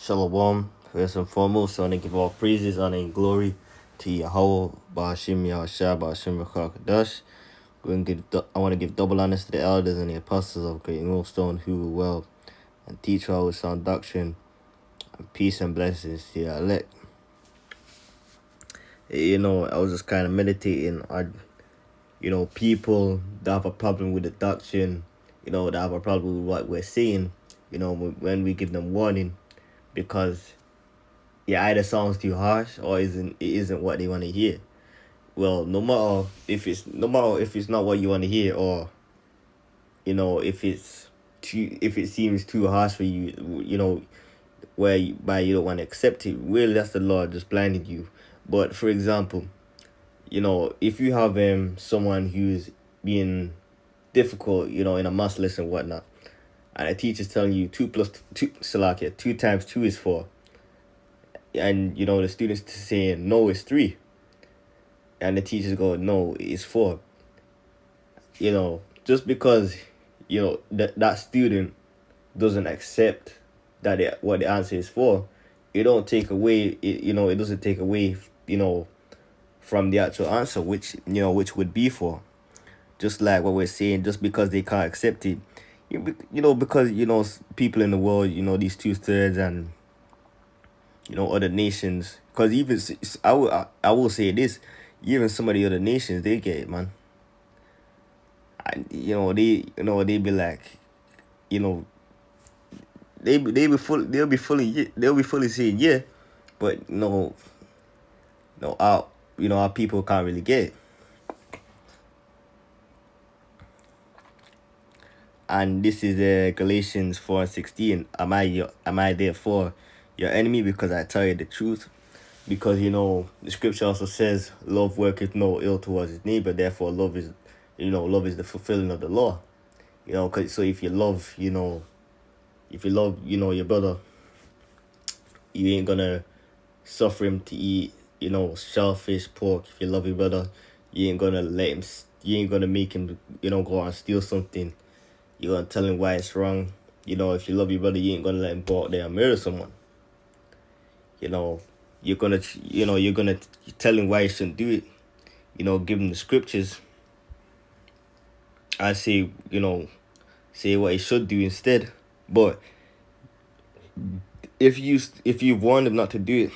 Shalom. First and foremost, I want to give all praises, honor, and glory to Yahweh, Ba'ashim Yahushua, Ba'ashim Rakakadash. I want to give double honors to the elders and the apostles of Great Millstone who will well and teach all with sound doctrine, and peace and blessings to your elect. I was just kind of meditating on, people that have a problem with the doctrine, that have a problem with what we're saying, when we give them warning, because it either sounds too harsh or it isn't what they want to hear. Well, no matter if it's not what you want to hear, or if it seems too harsh for you, whereby you don't want to accept it. Really, that's the Lord just blinding you. But for example, if you have someone who's being difficult, in a math lesson and whatnot, and a teacher's telling you 2 times 2 is 4, and the students saying no, it's 3, and the teachers go no, it's 4. Just because that student doesn't accept what the answer is for, it don't take away it doesn't take away from the actual answer, which would be 4. Just like what we're saying, just because they can't accept it, because people in the world, these 2/3 and other nations, because even I will say this, even some of the other nations, they get it, man. And they be like, they'll be fully saying yeah, but our people can't really get it. And this is Galatians 4:16. Am I therefore your enemy because I tell you the truth? Because the scripture also says, love worketh no ill towards his neighbor. Therefore, love is the fulfilling of the law. So if you love your brother, you ain't gonna suffer him to eat shellfish, pork. If you love your brother, you ain't gonna make him go out and steal something. You're gonna tell him why it's wrong. If you love your brother, you ain't gonna let him go out there and murder someone. You're gonna tell him why he shouldn't do it. Give him the scriptures. I say what he should do instead. But if you've warned him not to do it,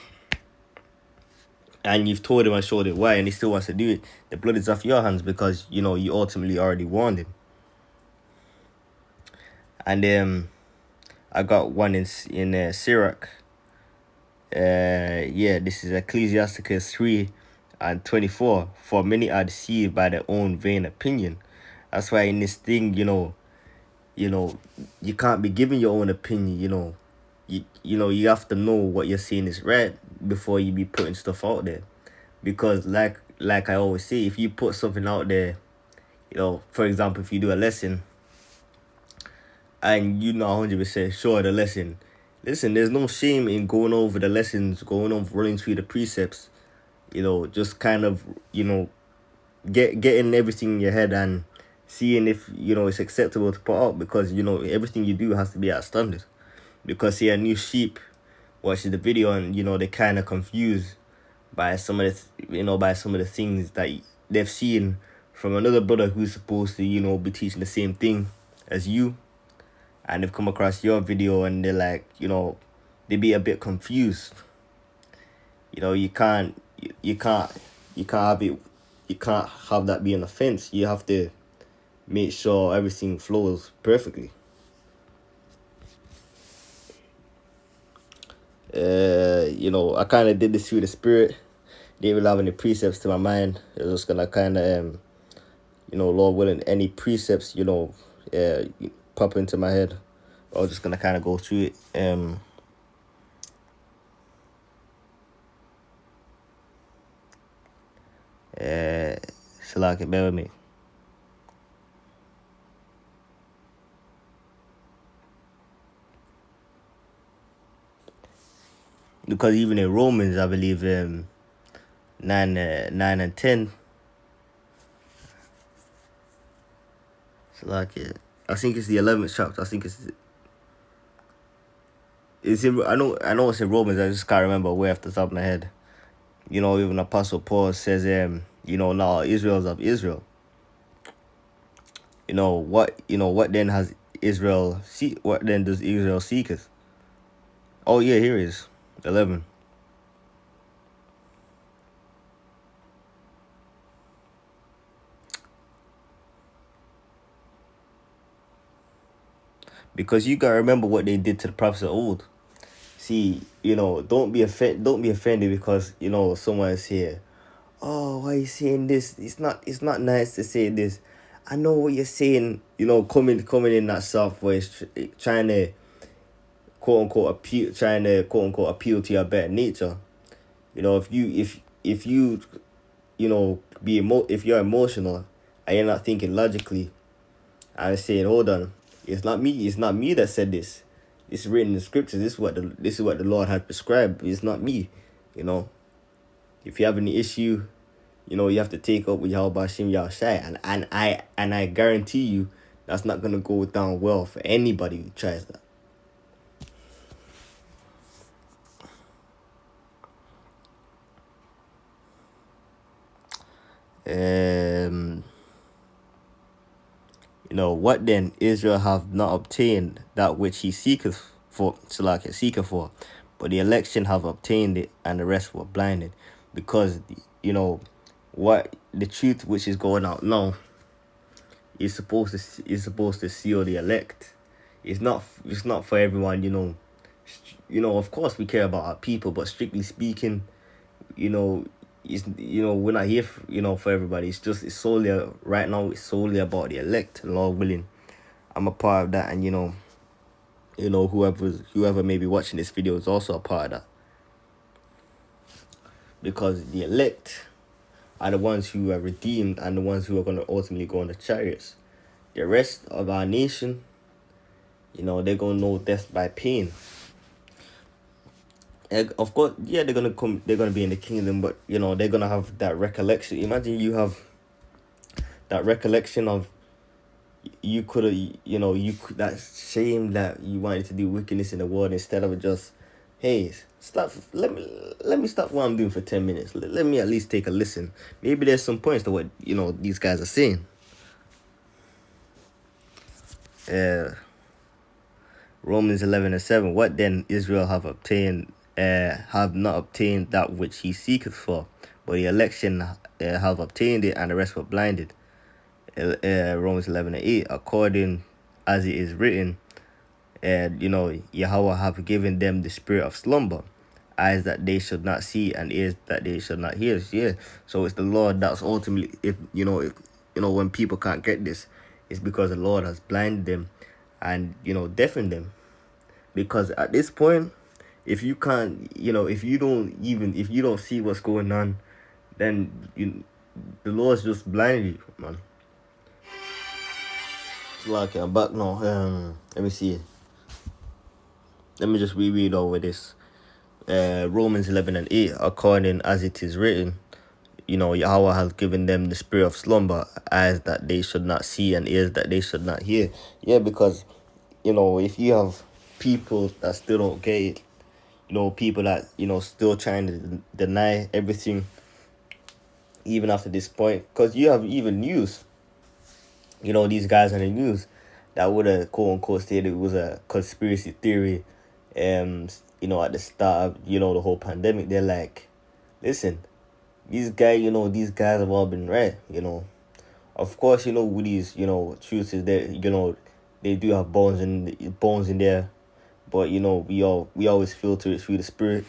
and you've told him and showed him why, and he still wants to do it, the blood is off your hands, because you ultimately already warned him. And I got one in Sirach. This is Ecclesiasticus 3:24. For many are deceived by their own vain opinion. That's why in this thing, you can't be giving your own opinion. You have to know what you're saying is right before you be putting stuff out there. Because like I always say, if you put something out there, for example, if you do a lesson and you're not 100% sure of the lesson, listen, there's no shame in going over the lessons, running through the precepts, just kind of, getting everything in your head and seeing if, it's acceptable to put out, because, everything you do has to be at standard. Because, see, a new sheep watches the video and, they're kind of confused by some of the things that they've seen from another brother who's supposed to, be teaching the same thing as you. And they've come across your video and they're like, they be a bit confused. You can't have it. You can't have that be an offense. You have to make sure everything flows perfectly. I kind of did this through the spirit. Didn't really have any precepts to my mind. I was just gonna kind of, Lord willing, any precepts, pop into my head. I was just gonna kind of go through it. So like, bear with me. Because even in Romans, I believe 9 and 10. So like, I think it's the 11th chapter. I think it's it's in, I know it's in Romans. I just can't remember where off the top of my head. Even Apostle Paul says, now Israel's of Israel. What then has Israel see? What then does Israel seeketh? Oh yeah, here it is, 11. Because you gotta remember what they did to the prophets of old. See, don't be offended because someone is here. Oh, why are you saying this? It's not nice to say this. I know what you're saying. Coming in that soft voice, trying to quote unquote appeal to your better nature. If you if you're emotional and you're not thinking logically, and saying, hold on, it's not me that said this. It's written in the scriptures. This is what the Lord had prescribed. It's not me. You know, if you have any issue, you have to take up with Yahweh Hashem Yahushai, and I guarantee you that's not gonna go down well for anybody who tries that. What then Israel have not obtained that which he seeketh for, but the election have obtained it, and the rest were blinded, because what the truth which is going out now is supposed to seal the elect. It's not for everyone. Of course we care about our people, but strictly speaking, we're not here for everybody. It's solely right now. It's solely about the elect. Lord willing, I'm a part of that, and whoever may be watching this video is also a part of that, because the elect are the ones who are redeemed and the ones who are going to ultimately go on the chariots. The rest of our nation, they're going to know death by pain. And of course, yeah, they're going to be in the kingdom, but they're going to have that recollection. Imagine you have that recollection of you could have, that shame that you wanted to do wickedness in the world, instead of just, hey, stop, let me stop what I'm doing for 10 minutes. Let me at least take a listen. Maybe there's some points to what these guys are saying. Romans 11:7. What then Israel have obtained, have not obtained that which he seeketh for, but the election have obtained it, and the rest were blinded. Romans 11:8. According as it is written, Yahweh have given them the spirit of slumber, eyes that they should not see, and ears that they should not hear. Yeah. So it's the Lord that's ultimately, if when people can't get this, it's because the Lord has blinded them and deafened them. Because at this point, if you can't, if you don't see what's going on, then the Lord's just blinded you, man. It's like I'm back now. Let me see. Let me just reread over this. Romans 11:8. According as it is written, Yahweh has given them the spirit of slumber, eyes that they should not see, and ears that they should not hear. Yeah, because if you have people that still don't get it, people that still trying to deny everything even after this point, because you have even news, these guys on the news that would have quote unquote stated it was a conspiracy theory, at the start of the whole pandemic. They're like, listen, these guys have all been right. Of course, with these truths is that they do have bones in there, but we always filter it through the spirit.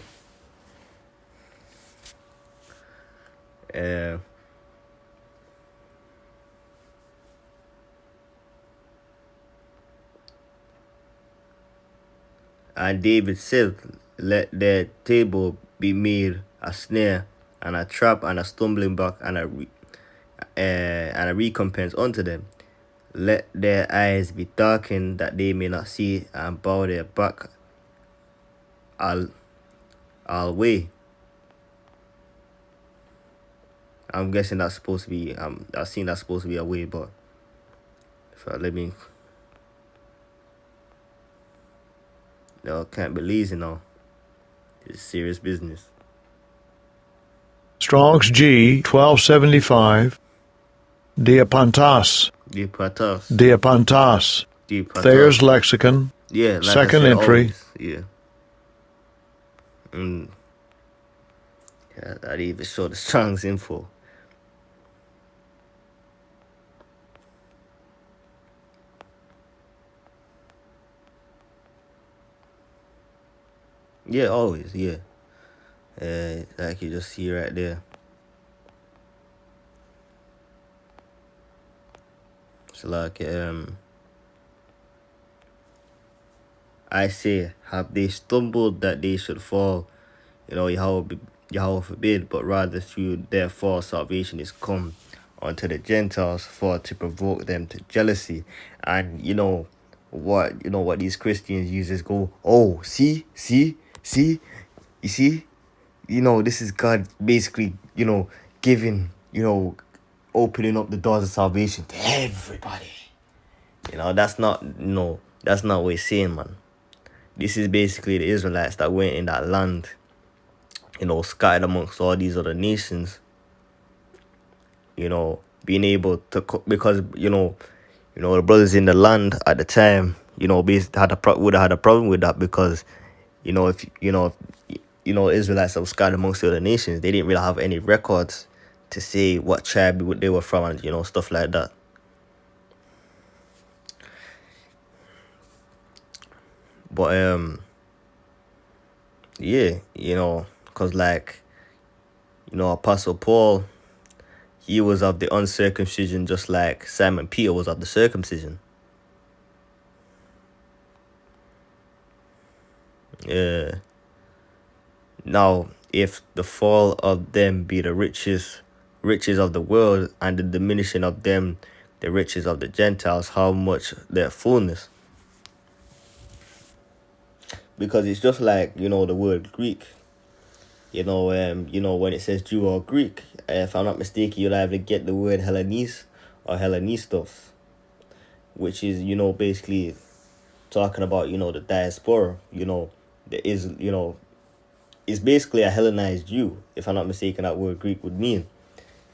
And David said, let their table be made a snare and a trap and a stumbling block and a recompense unto them. Let their eyes be darkened that they may not see, and bow their back all way. I'm guessing that's supposed to be I've seen that's supposed to be a way, but let me can't be lazy now. It's serious business. Strong's G 1275. Diapantas. Diapatos. Diapantas. Thayer's Lexicon. Yeah, like Second I said, entry. always. Yeah. Yeah, that even show the Strong's info. Yeah, always. Yeah. Like you just see right there. It's like I say, have they stumbled that they should fall? Yahweh forbid, but rather through their fall salvation is come unto the Gentiles for to provoke them to jealousy. And what these Christians use is go, oh, see, you see, this is God basically, giving, opening up the doors of salvation to everybody. That's not what he's saying, man. This is basically the Israelites that went in that land, scattered amongst all these other nations, being able to, because, the brothers in the land at the time, would have had a problem with that because, if Israelites that were scattered amongst the other nations, they didn't really have any records to say what tribe they were from and, stuff like that. But, yeah, because Apostle Paul, he was of the uncircumcision just like Simon Peter was of the circumcision. Yeah. Now, if the fall of them be the riches of the world, and the diminishing of them the riches of the Gentiles, how much their fullness? Because it's just like, the word Greek. When it says Jew or Greek, if I'm not mistaken, you'll either get the word Hellenes or Hellenistos, which is, basically talking about, the diaspora, there is, it's basically a Hellenized Jew, if I'm not mistaken, that word Greek would mean.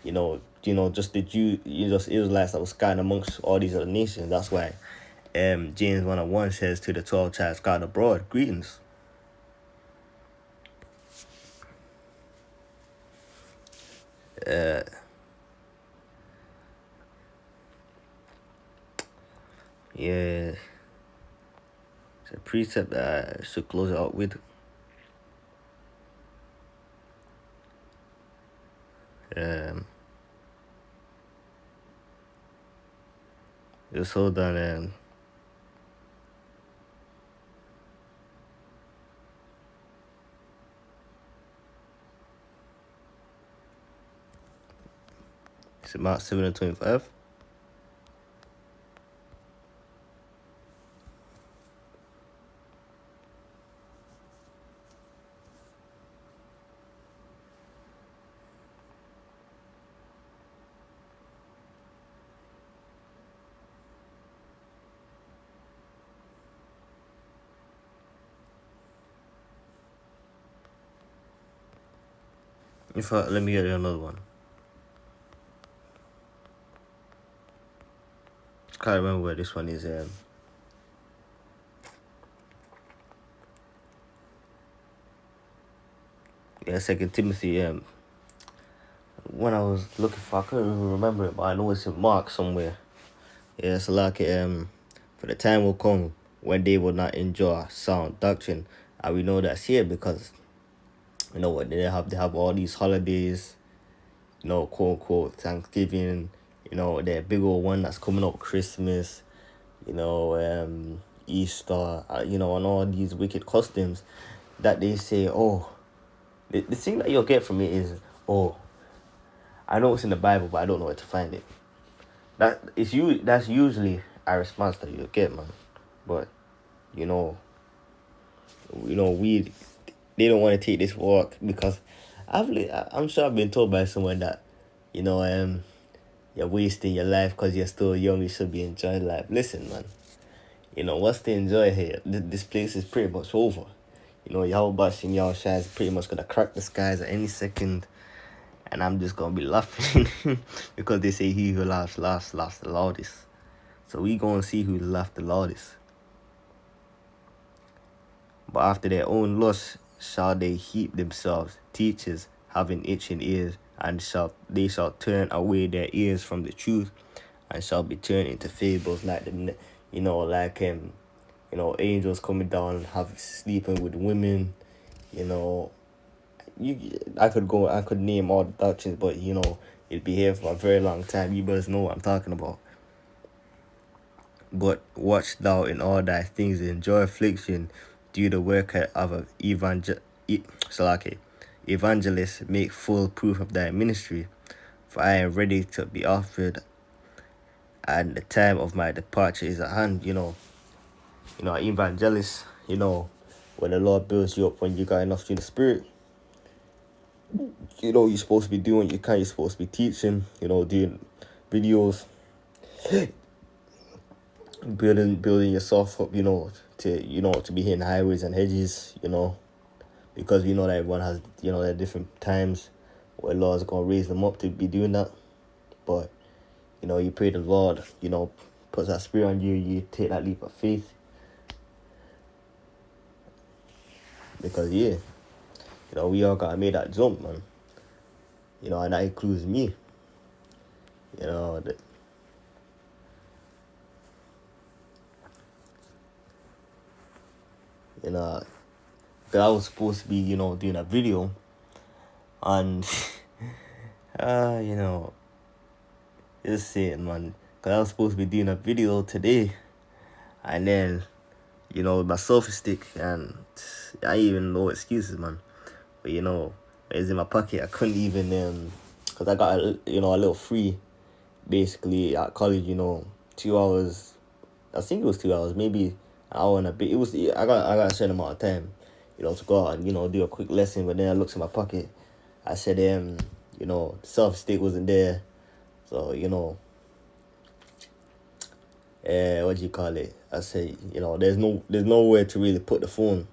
Just the Jew, just Israelites that was scattered amongst all these other nations. That's why James 1:1 says to the 12 tribes scattered abroad, greetings. Yeah, it's a precept that I should close it out with. Just hold on. It's Mark 7:25. Let me get you another one. I can't remember where this one is. Yeah, 2 Timothy. When I was looking for, I couldn't even remember it, but I know it's in Mark somewhere. Yeah, it's like for the time will come when they will not enjoy sound doctrine, and we know that's here because what they have all these holidays, quote unquote Thanksgiving, the big old one that's coming up, Christmas, Easter, and all these wicked customs that they say, oh, the thing that you'll get from it is, oh, I know it's in the Bible, but I don't know where to find it. That's usually a response that you'll get, man. But we they don't want to take this walk because I'm sure I've been told by someone that you're wasting your life because you're still young. You should be enjoying life. Listen, man. You know, what's to enjoy here? This place is pretty much over. You know, Yahweh Bashim Yahushua is pretty much gonna crack the skies at any second, and I'm just gonna be laughing because they say he who laughs the loudest. So we gonna see who laughed the loudest. But after their own lust shall they heap themselves teachers having itching ears, and they shall turn away their ears from the truth, and shall be turned into fables like angels coming down, sleeping with women. I could name all the doctrines, but it'd be here for a very long time. You brothers know what I'm talking about. But watch thou in all thy things, enjoy affliction, do the work of an evangelist, make full proof of thy ministry. For I am ready to be offered, and the time of my departure is at hand. Evangelist, when the Lord builds you up, when you got enough in the spirit, you're supposed to be doing what you can. You're supposed to be teaching, doing videos, building yourself up, to be hitting highways and hedges, because we know that everyone has, their different times where Lord's gonna raise them up to be doing that. But you pray the Lord, puts that spirit on you, you take that leap of faith. Because we all gotta make that jump, man. And that includes me. Cause I was supposed to be, doing a video on, just saying, man. Cause I was supposed to be doing a video today, and then, my selfie stick, and I even no excuses, man. But it's in my pocket. I couldn't even, cause I got a little free, basically at college. 2 hours. I think it was 2 hours, maybe an hour and a bit. I got a certain amount of time, to go out and do a quick lesson. But then I looked in my pocket. I said, selfie stick wasn't there, so what do you call it? I say, there's nowhere to really put the phone,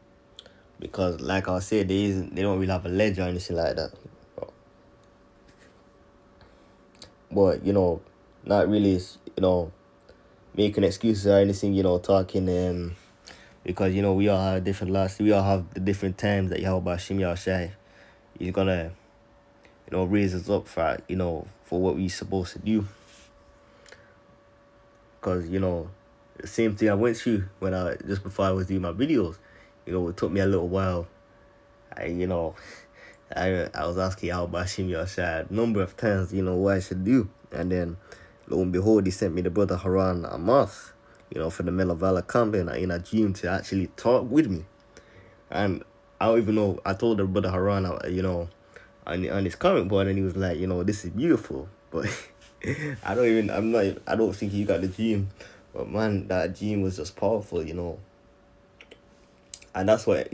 because like I said, they don't really have a ledge or anything like that. But not really, making excuses or anything, talking because we all have different lusts. We all have the different times that Yahweh Bashim Yahushai is gonna raise us up for for what we supposed to do. Because the same thing I went through when just before I was doing my videos. It took me a little while. I was asking Yahweh Bashim Yahushai a number of times, what I should do. And then lo and behold, he sent me the brother Haran Amath, for the Mellow Valor camp in a dream to actually talk with me. And I don't even know, I told the brother Haran, on his comment board, and he was like, this is beautiful. But I don't think he got the dream. But man, that dream was just powerful, And that's what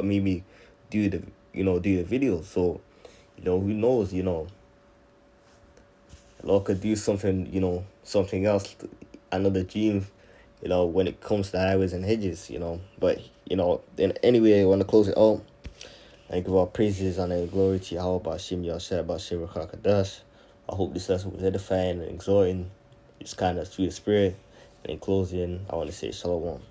made me do the video. So, who knows, Lord could do something, something else, another dream, when it comes to highways and hedges, But, then anyway, I want to close it out. I give all praises and glory to Yahweh Bashim Yahshua Bashim Rakadash. I hope this lesson was edifying and exhorting. It's kind of through the spirit. And in closing, I want to say shalom.